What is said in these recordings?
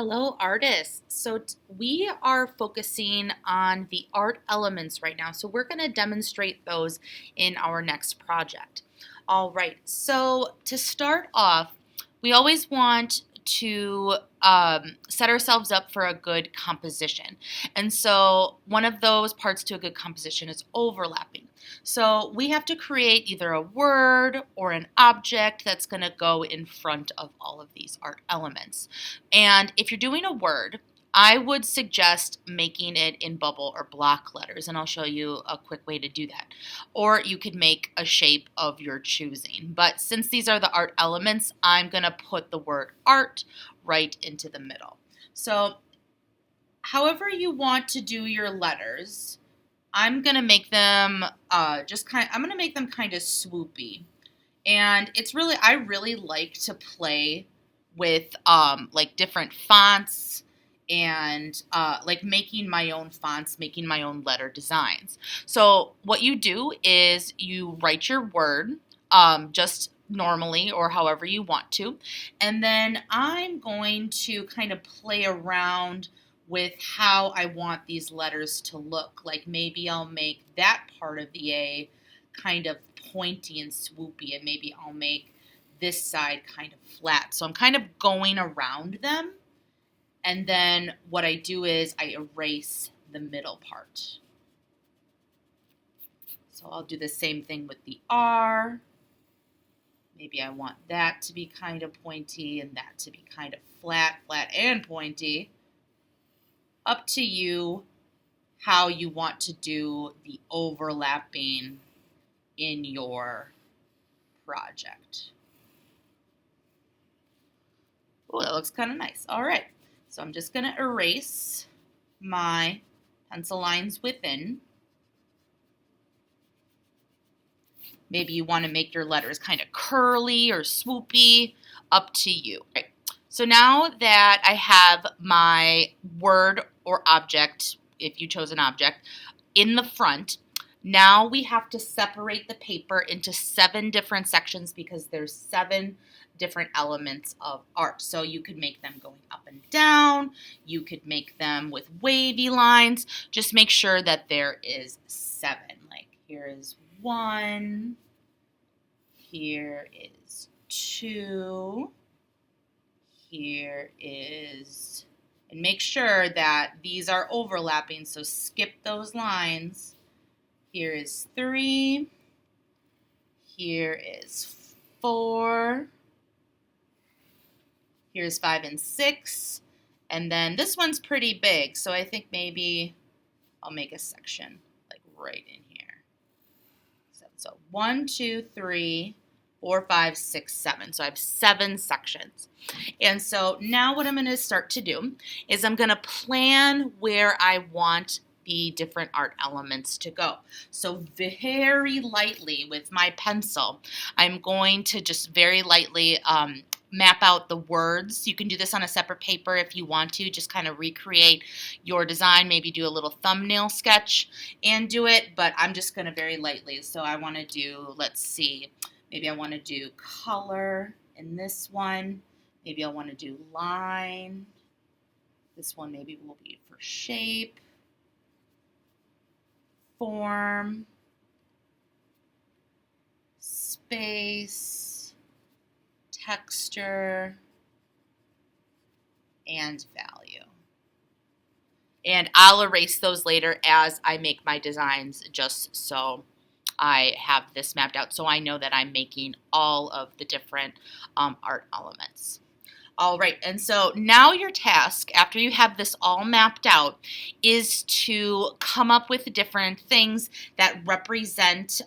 Hello, artists. We are focusing on the art elements right now. So we're going to demonstrate those in our next project. All right. So to start off, we always want to set ourselves up for a good composition. And so one of those parts to a good composition is overlapping. So we have to create either a word or an object that's going to go in front of all of these art elements. And if you're doing a word, I would suggest making it in bubble or block letters, and I'll show you a quick way to do that. Or you could make a shape of your choosing. But since these are the art elements, I'm going to put the word art right into the middle. So however you want to do your letters, I'm going to make them I'm going to make them kind of swoopy. And I really like to play with like different fonts and like making my own fonts, making my own letter designs. So what you do is you write your word just normally or however you want to, and then I'm going to kind of play around with how I want these letters to look. Like maybe I'll make that part of the A kind of pointy and swoopy, and maybe I'll make this side kind of flat. So I'm kind of going around them, and then what I do is I erase the middle part. So I'll do the same thing with the R. Maybe I want that to be kind of pointy and that to be kind of flat and pointy. Up to you how you want to do the overlapping in your project. Oh, that looks kind of nice. All right, so I'm just going to erase my pencil lines within. Maybe you want to make your letters kind of curly or swoopy, up to you. Right. So now that I have my word or object, if you chose an object, in the front, now we have to separate the paper into 7 different sections because there's 7 different elements of art. So you could make them going up and down. You could make them with wavy lines. Just make sure that there is 7. Like here is 1. Here is 2. Here is, and make sure that these are overlapping. So skip those lines. Here is 3. Here is 4. Here's 5 and 6. And then this one's pretty big, so I think maybe I'll make a section like right in here. So 1, 2, 3, 4, 5, 6, 7. So I have 7 sections. And so now what I'm going to start to do is I'm going to plan where I want the different art elements to go. So very lightly with my pencil, I'm going to just very lightly map out the words. You can do this on a separate paper if you want to, just kind of recreate your design, maybe do a little thumbnail sketch and do it, but I'm just going to very lightly. So I want to do, let's see, maybe I want to do color in this one. Maybe I want to do line. This one maybe will be for shape, form, space, texture, and value. And I'll erase those later as I make my designs, just so I have this mapped out so I know that I'm making all of the different art elements. All right, and so now your task, after you have this all mapped out, is to come up with different things that represent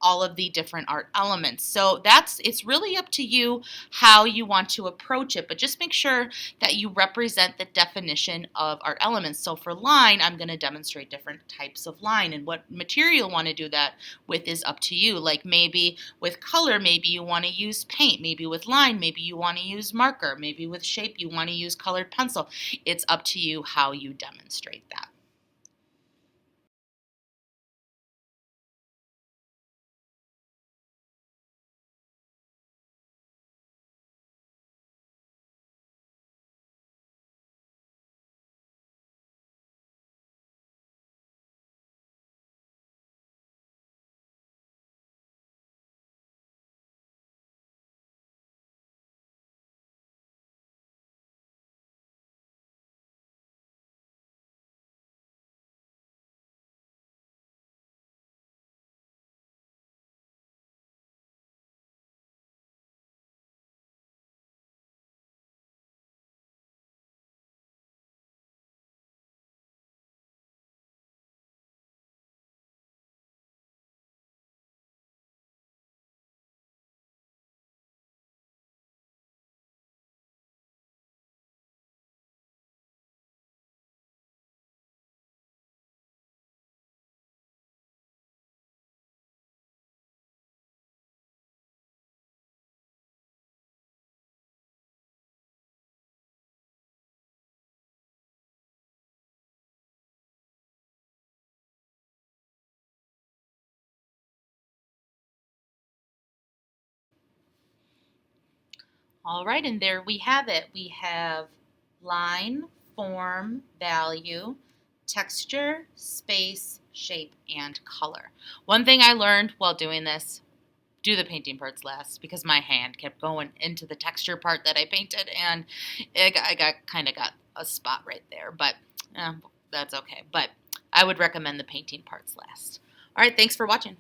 all of the different art elements. So it's really up to you how you want to approach it, but just make sure that you represent the definition of art elements. So for line, I'm going to demonstrate different types of line, and what material you want to do that with is up to you. Like maybe with color, maybe you want to use paint, maybe with line, maybe you want to use marker, maybe with shape, you want to use colored pencil. It's up to you how you demonstrate that. All right, and there we have it. We have line, form, value, texture, space, shape, and color. One thing I learned while doing this, do the painting parts last because my hand kept going into the texture part that I painted, and I got a spot right there, but that's okay. But I would recommend the painting parts last. All right, thanks for watching.